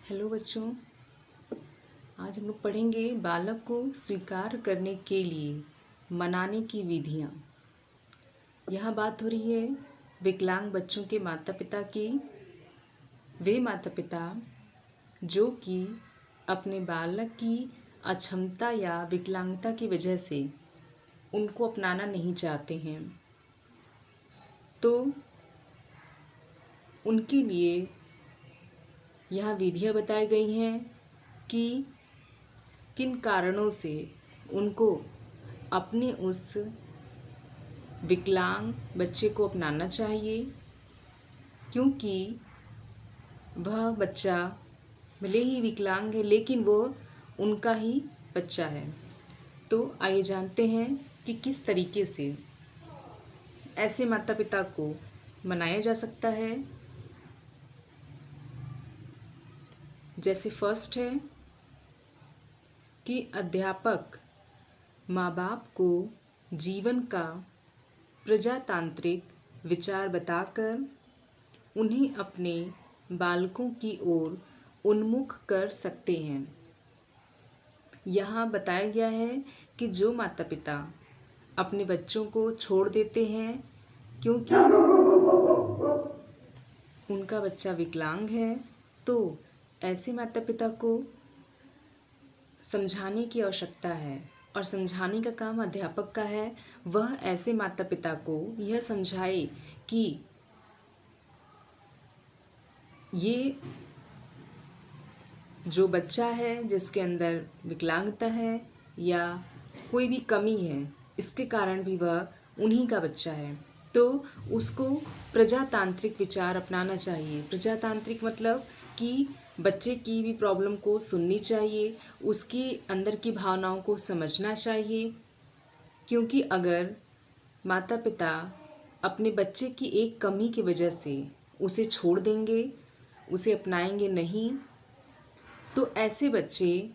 Hello बच्चों, आज हम लोग पढ़ेंगे बालक को स्वीकार करने के लिए मनाने की विधियाँ। यहाँ बात हो रही है विकलांग बच्चों के माता पिता की। वे माता पिता जो कि अपने बालक की अक्षमता या विकलांगता की वजह से उनको अपनाना नहीं चाहते हैं, तो उनके लिए यहाँ विधियाँ बताई गई हैं कि किन कारणों से उनको अपने उस विकलांग बच्चे को अपनाना चाहिए, क्योंकि वह बच्चा भले ही विकलांग है लेकिन वो उनका ही बच्चा है। तो आइए जानते हैं कि किस तरीके से ऐसे माता पिता को मनाया जा सकता है। जैसे फर्स्ट है कि अध्यापक माँ बाप को जीवन का प्रजातांत्रिक विचार बताकर उन्हें अपने बालकों की ओर उन्मुख कर सकते हैं। यहाँ बताया गया है कि जो माता पिता अपने बच्चों को छोड़ देते हैं क्योंकि उनका बच्चा विकलांग है, तो ऐसे माता पिता को समझाने की आवश्यकता है और समझाने का काम अध्यापक का है। वह ऐसे माता पिता को यह समझाए कि ये जो बच्चा है जिसके अंदर विकलांगता है या कोई भी कमी है, इसके कारण भी वह उन्हीं का बच्चा है, तो उसको प्रजातांत्रिक विचार अपनाना चाहिए। प्रजातांत्रिक मतलब कि बच्चे की भी प्रॉब्लम को सुननी चाहिए, उसके अंदर की भावनाओं को समझना चाहिए। क्योंकि अगर माता पिता अपने बच्चे की एक कमी की वजह से उसे छोड़ देंगे, उसे अपनाएंगे नहीं, तो ऐसे बच्चे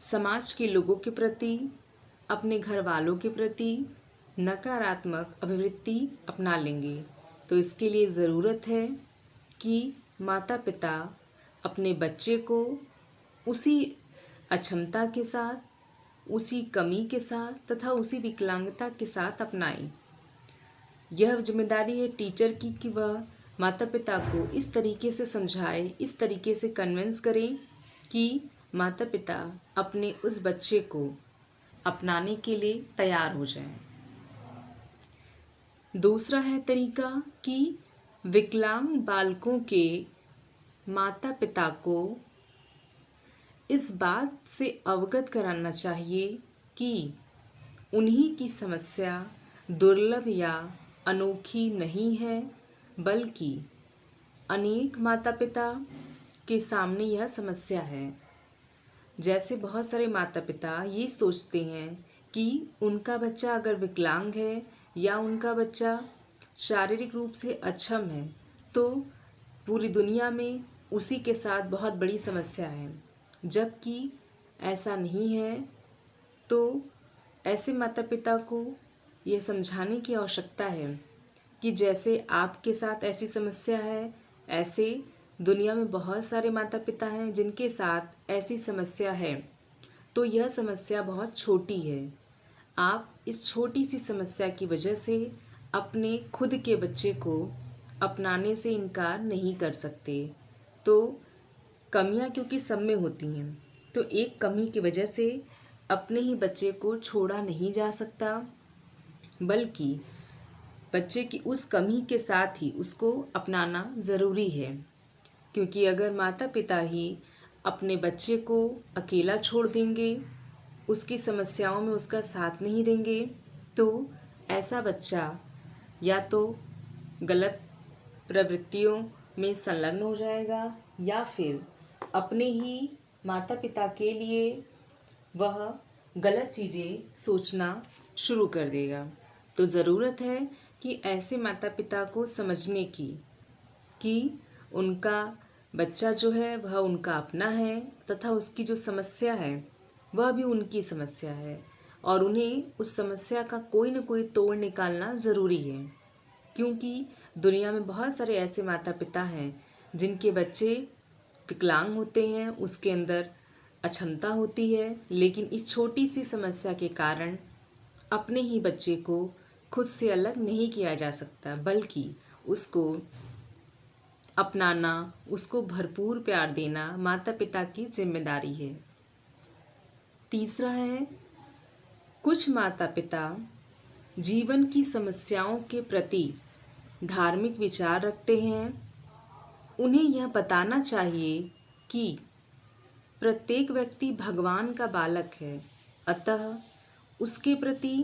समाज के लोगों के प्रति, अपने घर वालों के प्रति नकारात्मक अभिवृत्ति अपना लेंगे। तो इसके लिए ज़रूरत है कि माता पिता अपने बच्चे को उसी अक्षमता के साथ, उसी कमी के साथ तथा उसी विकलांगता के साथ अपनाएं। यह जिम्मेदारी है टीचर की कि वह माता पिता को इस तरीके से समझाए, इस तरीके से कन्विंस करें कि माता पिता अपने उस बच्चे को अपनाने के लिए तैयार हो जाएं। दूसरा है तरीका कि विकलांग बालकों के माता पिता को इस बात से अवगत कराना चाहिए कि उन्हीं की समस्या दुर्लभ या अनोखी नहीं है, बल्कि अनेक माता पिता के सामने यह समस्या है। जैसे बहुत सारे माता पिता ये सोचते हैं कि उनका बच्चा अगर विकलांग है या उनका बच्चा शारीरिक रूप से अक्षम है, तो पूरी दुनिया में उसी के साथ बहुत बड़ी समस्या है, जबकि ऐसा नहीं है। तो ऐसे माता पिता को यह समझाने की आवश्यकता है कि जैसे आपके साथ ऐसी समस्या है, ऐसे दुनिया में बहुत सारे माता पिता हैं जिनके साथ ऐसी समस्या है। तो यह समस्या बहुत छोटी है। आप इस छोटी सी समस्या की वजह से अपने खुद के बच्चे को अपनाने से इनकार नहीं कर सकते। तो कमियां क्योंकि सब में होती हैं, तो एक कमी की वजह से अपने ही बच्चे को छोड़ा नहीं जा सकता, बल्कि बच्चे की उस कमी के साथ ही उसको अपनाना ज़रूरी है। क्योंकि अगर माता पिता ही अपने बच्चे को अकेला छोड़ देंगे, उसकी समस्याओं में उसका साथ नहीं देंगे, तो ऐसा बच्चा या तो गलत प्रवृत्तियों में संलग्न हो जाएगा या फिर अपने ही माता पिता के लिए वह गलत चीज़ें सोचना शुरू कर देगा। तो ज़रूरत है कि ऐसे माता पिता को समझने की कि उनका बच्चा जो है वह उनका अपना है तथा उसकी जो समस्या है वह भी उनकी समस्या है, और उन्हें उस समस्या का कोई न कोई तोड़ निकालना ज़रूरी है। क्योंकि दुनिया में बहुत सारे ऐसे माता पिता हैं जिनके बच्चे विकलांग होते हैं उसके अंदर अक्षमता होती है, लेकिन इस छोटी सी समस्या के कारण अपने ही बच्चे को खुद से अलग नहीं किया जा सकता, बल्कि उसको अपनाना, उसको भरपूर प्यार देना माता पिता की जिम्मेदारी है। तीसरा है, कुछ माता पिता जीवन की समस्याओं के प्रति धार्मिक विचार रखते हैं। उन्हें यह बताना चाहिए कि प्रत्येक व्यक्ति भगवान का बालक है, अतः उसके प्रति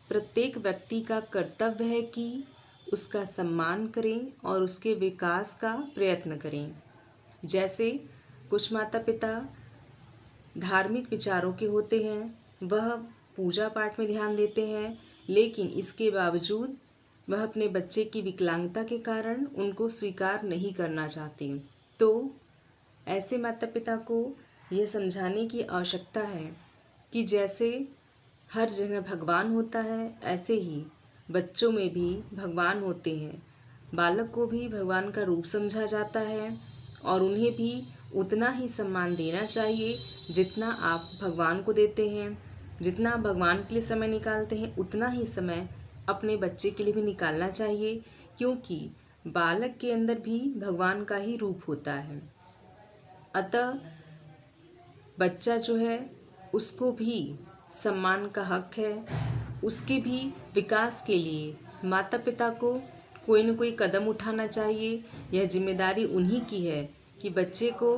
प्रत्येक व्यक्ति का कर्तव्य है कि उसका सम्मान करें और उसके विकास का प्रयत्न करें। जैसे कुछ माता पिता धार्मिक विचारों के होते हैं, वह पूजा पाठ में ध्यान देते हैं, लेकिन इसके बावजूद वह अपने बच्चे की विकलांगता के कारण उनको स्वीकार नहीं करना चाहते। तो ऐसे माता पिता को यह समझाने की आवश्यकता है कि जैसे हर जगह भगवान होता है, ऐसे ही बच्चों में भी भगवान होते हैं। बालक को भी भगवान का रूप समझा जाता है और उन्हें भी उतना ही सम्मान देना चाहिए जितना आप भगवान को देते हैं। जितना आप भगवान के लिए समय निकालते हैं, उतना ही समय अपने बच्चे के लिए भी निकालना चाहिए, क्योंकि बालक के अंदर भी भगवान का ही रूप होता है। अतः बच्चा जो है उसको भी सम्मान का हक है। उसके भी विकास के लिए माता पिता को कोई न कोई कदम उठाना चाहिए। यह जिम्मेदारी उन्हीं की है कि बच्चे को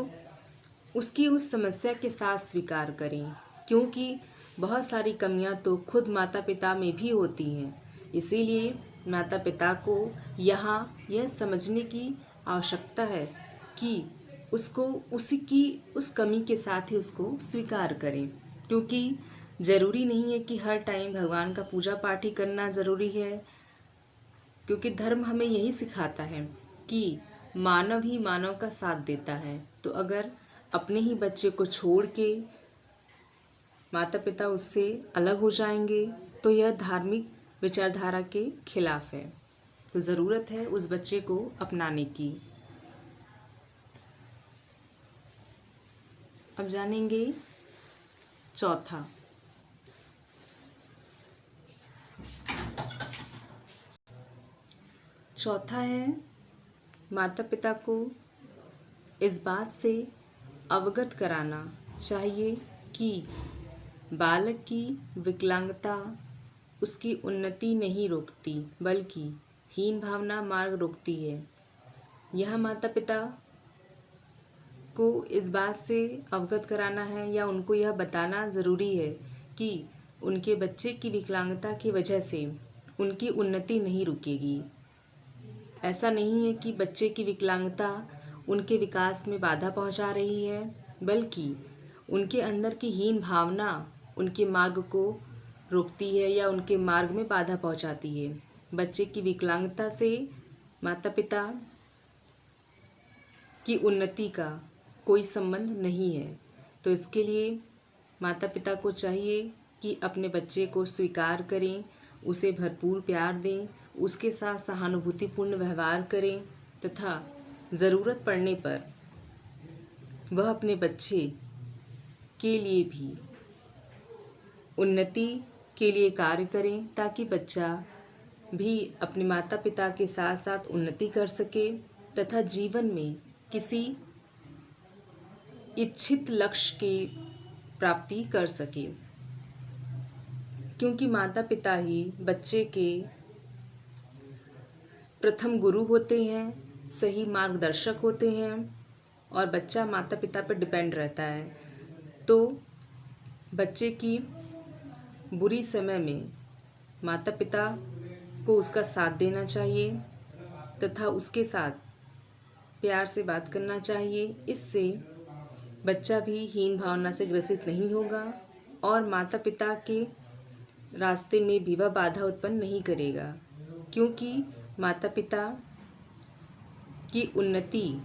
उसकी उस समस्या के साथ स्वीकार करें, क्योंकि बहुत सारी कमियां तो खुद माता पिता में भी होती हैं। इसीलिए माता पिता को यहाँ यह समझने की आवश्यकता है कि उसको उस कमी के साथ ही उसको स्वीकार करें, क्योंकि ज़रूरी नहीं है कि हर टाइम भगवान का पूजा पाठ ही करना ज़रूरी है। क्योंकि धर्म हमें यही सिखाता है कि मानव ही मानव का साथ देता है। तो अगर अपने ही बच्चे को छोड़ के माता पिता उससे अलग हो जाएंगे तो यह धार्मिक विचारधारा के खिलाफ है। तो ज़रूरत है उस बच्चे को अपनाने की। अब जानेंगे चौथा, है माता पिता को इस बात से अवगत कराना चाहिए कि बालक की विकलांगता उसकी उन्नति नहीं रोकती, बल्कि हीन भावना मार्ग रोकती है। यह माता पिता को इस बात से अवगत कराना है या उनको यह बताना ज़रूरी है कि उनके बच्चे की विकलांगता की वजह से उनकी उन्नति नहीं रुकेगी। ऐसा नहीं है कि बच्चे की विकलांगता उनके विकास में बाधा पहुंचा रही है, बल्कि उनके अंदर की हीन भावना उनके मार्ग को रोकती है या उनके मार्ग में बाधा पहुंचाती है। बच्चे की विकलांगता से माता पिता की उन्नति का कोई संबंध नहीं है। तो इसके लिए माता पिता को चाहिए कि अपने बच्चे को स्वीकार करें, उसे भरपूर प्यार दें, उसके साथ सहानुभूतिपूर्ण व्यवहार करें तथा ज़रूरत पड़ने पर वह अपने बच्चे के लिए भी उन्नति के लिए कार्य करें, ताकि बच्चा भी अपने माता पिता के साथ साथ उन्नति कर सके तथा जीवन में किसी इच्छित लक्ष्य की प्राप्ति कर सके। क्योंकि माता पिता ही बच्चे के प्रथम गुरु होते हैं, सही मार्गदर्शक होते हैं और बच्चा माता पिता पर डिपेंड रहता है। तो बच्चे की बुरी समय में माता पिता को उसका साथ देना चाहिए तथा उसके साथ प्यार से बात करना चाहिए। इससे बच्चा भी हीन भावना से ग्रसित नहीं होगा और माता पिता के रास्ते में भी वह बाधा उत्पन्न नहीं करेगा, क्योंकि माता पिता की उन्नति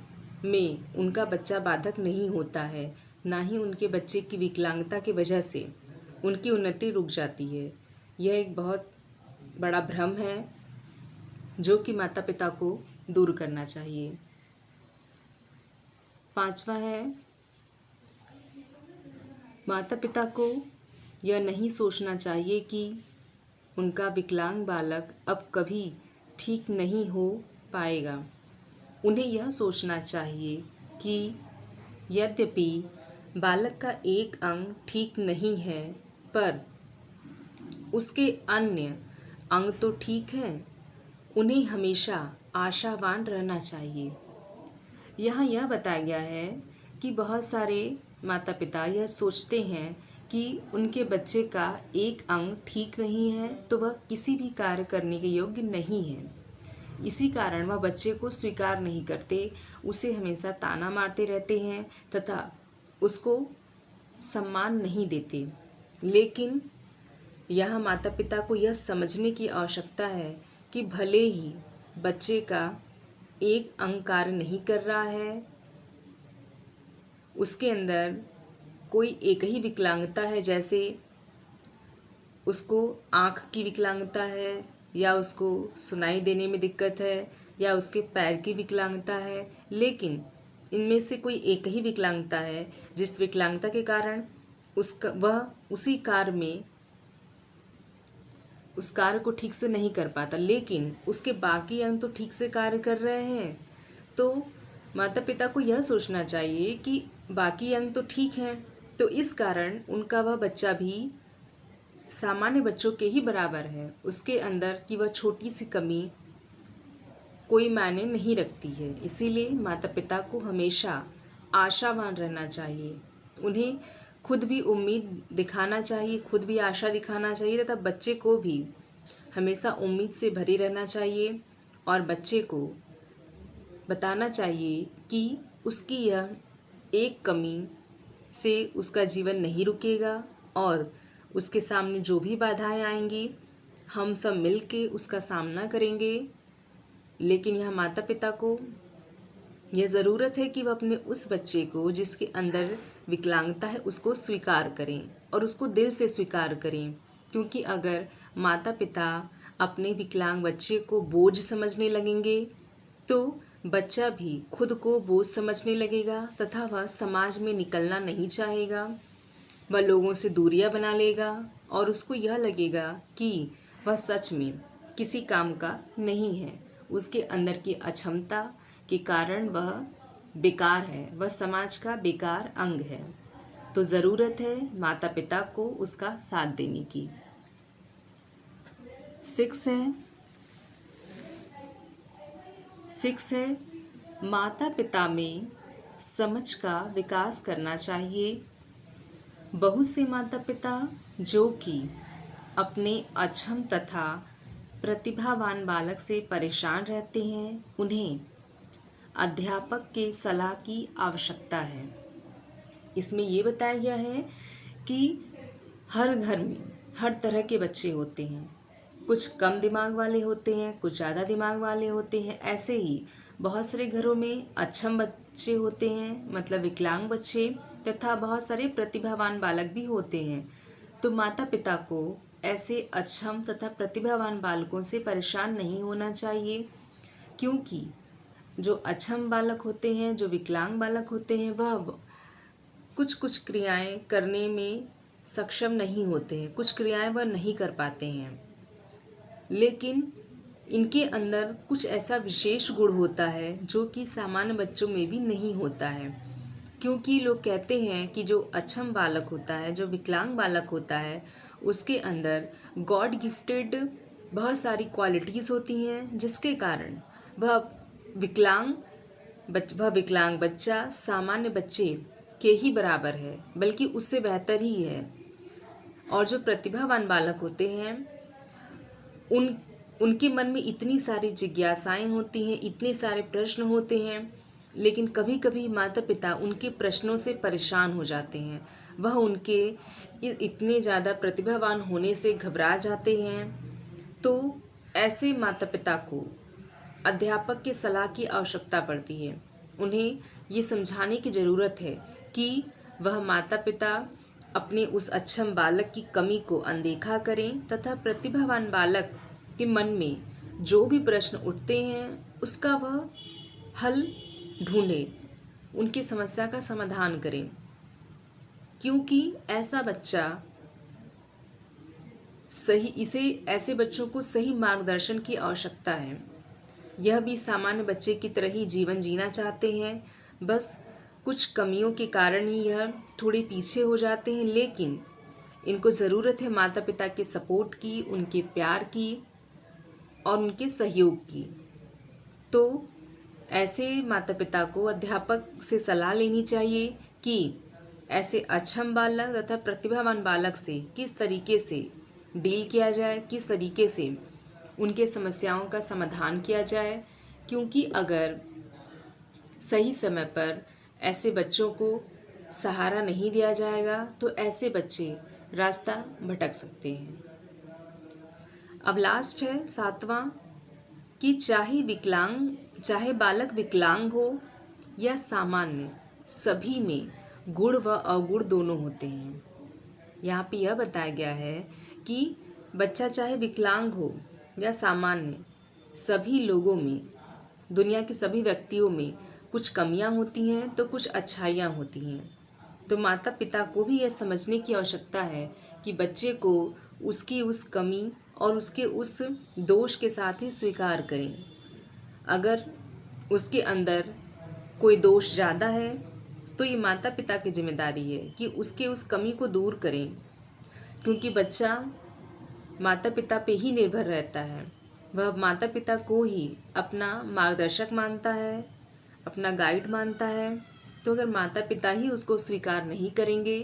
में उनका बच्चा बाधक नहीं होता है, ना ही उनके बच्चे की विकलांगता की वजह से उनकी उन्नति रुक जाती है। यह एक बहुत बड़ा भ्रम है जो कि माता पिता को दूर करना चाहिए। 5वां है, माता पिता को यह नहीं सोचना चाहिए कि उनका विकलांग बालक अब कभी ठीक नहीं हो पाएगा। उन्हें यह सोचना चाहिए कि यद्यपि बालक का एक अंग ठीक नहीं है, पर उसके अन्य अंग तो ठीक हैं। उन्हें हमेशा आशावान रहना चाहिए। यहाँ यह बताया गया है कि बहुत सारे माता पिता यह सोचते हैं कि उनके बच्चे का एक अंग ठीक नहीं है तो वह किसी भी कार्य करने के योग्य नहीं है। इसी कारण वह बच्चे को स्वीकार नहीं करते, उसे हमेशा ताना मारते रहते हैं तथा उसको सम्मान नहीं देते। लेकिन यहाँ माता पिता को यह समझने की आवश्यकता है कि भले ही बच्चे का एक अंग कार्य नहीं कर रहा है, उसके अंदर कोई एक ही विकलांगता है, जैसे उसको आँख की विकलांगता है या उसको सुनाई देने में दिक्कत है या उसके पैर की विकलांगता है, लेकिन इनमें से कोई एक ही विकलांगता है जिस विकलांगता के कारण वह उसी कार्य में उस कार्य को ठीक से नहीं कर पाता, लेकिन उसके बाकी अंग तो ठीक से कार्य कर रहे हैं। तो माता पिता को यह सोचना चाहिए कि बाकी अंग तो ठीक हैं, तो इस कारण उनका वह बच्चा भी सामान्य बच्चों के ही बराबर है। उसके अंदर की वह छोटी सी कमी कोई मायने नहीं रखती है। इसीलिए माता पिता को हमेशा आशावान रहना चाहिए। उन्हें खुद भी उम्मीद दिखाना चाहिए, खुद भी आशा दिखाना चाहिए तथा बच्चे को भी हमेशा उम्मीद से भरे रहना चाहिए और बच्चे को बताना चाहिए कि उसकी यह एक कमी से उसका जीवन नहीं रुकेगा और उसके सामने जो भी बाधाएं आएंगी हम सब मिल के उसका सामना करेंगे। लेकिन यह माता पिता को यह ज़रूरत है कि वह अपने उस बच्चे को जिसके अंदर विकलांगता है उसको स्वीकार करें और उसको दिल से स्वीकार करें, क्योंकि अगर माता पिता अपने विकलांग बच्चे को बोझ समझने लगेंगे तो बच्चा भी खुद को बोझ समझने लगेगा तथा वह समाज में निकलना नहीं चाहेगा। वह लोगों से दूरियां बना लेगा और उसको यह लगेगा कि वह सच में किसी काम का नहीं है। उसके अंदर की अक्षमता के कारण वह बेकार है, वह समाज का बेकार अंग है। तो ज़रूरत है माता पिता को उसका साथ देने की। 6 है माता पिता में समझ का विकास करना चाहिए। बहुत से माता पिता जो कि अपने अक्षम तथा प्रतिभावान बालक से परेशान रहते हैं, उन्हें अध्यापक के सलाह की आवश्यकता है। इसमें ये बताया गया है कि हर घर में हर तरह के बच्चे होते हैं। कुछ कम दिमाग वाले होते हैं, कुछ ज़्यादा दिमाग वाले होते हैं। ऐसे ही बहुत सारे घरों में अक्षम बच्चे होते हैं, मतलब विकलांग बच्चे, तथा बहुत सारे प्रतिभावान बालक भी होते हैं। तो माता पिता को ऐसे अक्षम तथा प्रतिभावान बालकों से परेशान नहीं होना चाहिए, क्योंकि जो अक्षम बालक होते हैं, जो विकलांग बालक होते हैं, वह कुछ कुछ क्रियाएं करने में सक्षम नहीं होते हैं, कुछ क्रियाएं वह नहीं कर पाते हैं। लेकिन इनके अंदर कुछ ऐसा विशेष गुण होता है जो कि सामान्य बच्चों में भी नहीं होता है। क्योंकि लोग कहते हैं कि जो अक्षम बालक होता है, जो विकलांग बालक होता है, उसके अंदर गॉड गिफ्टेड बहुत सारी क्वालिटीज़ होती हैं, जिसके कारण वह विकलांग बच्चा सामान्य बच्चे के ही बराबर है, बल्कि उससे बेहतर ही है। और जो प्रतिभावान बालक होते हैं, उनके मन में इतनी सारी जिज्ञासाएं होती हैं, इतने सारे प्रश्न होते हैं, लेकिन कभी कभी माता पिता उनके प्रश्नों से परेशान हो जाते हैं। वह उनके इतने ज़्यादा प्रतिभावान होने से घबरा जाते हैं। तो ऐसे माता पिता को अध्यापक के सलाह की आवश्यकता पड़ती है। उन्हें ये समझाने की ज़रूरत है कि वह माता पिता अपने उस अक्षम बालक की कमी को अनदेखा करें तथा प्रतिभावान बालक के मन में जो भी प्रश्न उठते हैं उसका वह हल ढूंढे। उनकी समस्या का समाधान करें, क्योंकि ऐसा बच्चा ऐसे बच्चों को सही मार्गदर्शन की आवश्यकता है। यह भी सामान्य बच्चे की तरह ही जीवन जीना चाहते हैं, बस कुछ कमियों के कारण ही यह थोड़े पीछे हो जाते हैं, लेकिन इनको ज़रूरत है माता पिता के सपोर्ट की, उनके प्यार की और उनके सहयोग की। तो ऐसे माता पिता को अध्यापक से सलाह लेनी चाहिए कि ऐसे अक्षम बालक तथा प्रतिभावान बालक से किस तरीके से डील किया जाए, किस तरीके से उनके समस्याओं का समाधान किया जाए, क्योंकि अगर सही समय पर ऐसे बच्चों को सहारा नहीं दिया जाएगा तो ऐसे बच्चे रास्ता भटक सकते हैं। अब लास्ट है 7वां कि चाहे बालक विकलांग हो या सामान्य, सभी में गुण व अवगुण दोनों होते हैं। यहाँ पे यह बताया गया है कि बच्चा चाहे विकलांग हो या सामान्य, सभी लोगों में, दुनिया के सभी व्यक्तियों में कुछ कमियां होती हैं तो कुछ अच्छाइयाँ होती हैं। तो माता पिता को भी यह समझने की आवश्यकता है कि बच्चे को उसकी उस कमी और उसके उस दोष के साथ ही स्वीकार करें। अगर उसके अंदर कोई दोष ज़्यादा है तो ये माता पिता की जिम्मेदारी है कि उसके उस कमी को दूर करें, क्योंकि बच्चा माता पिता पे ही निर्भर रहता है। वह माता पिता को ही अपना मार्गदर्शक मानता है, अपना गाइड मानता है। तो अगर माता पिता ही उसको स्वीकार नहीं करेंगे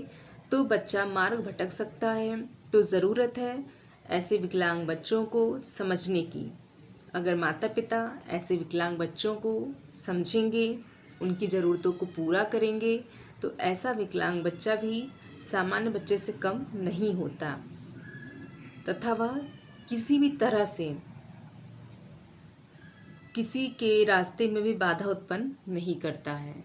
तो बच्चा मार्ग भटक सकता है। तो ज़रूरत है ऐसे विकलांग बच्चों को समझने की। अगर माता पिता ऐसे विकलांग बच्चों को समझेंगे, उनकी ज़रूरतों को पूरा करेंगे, तो ऐसा विकलांग बच्चा भी सामान्य बच्चे से कम नहीं होता तथा वह किसी भी तरह से किसी के रास्ते में भी बाधा उत्पन्न नहीं करता है।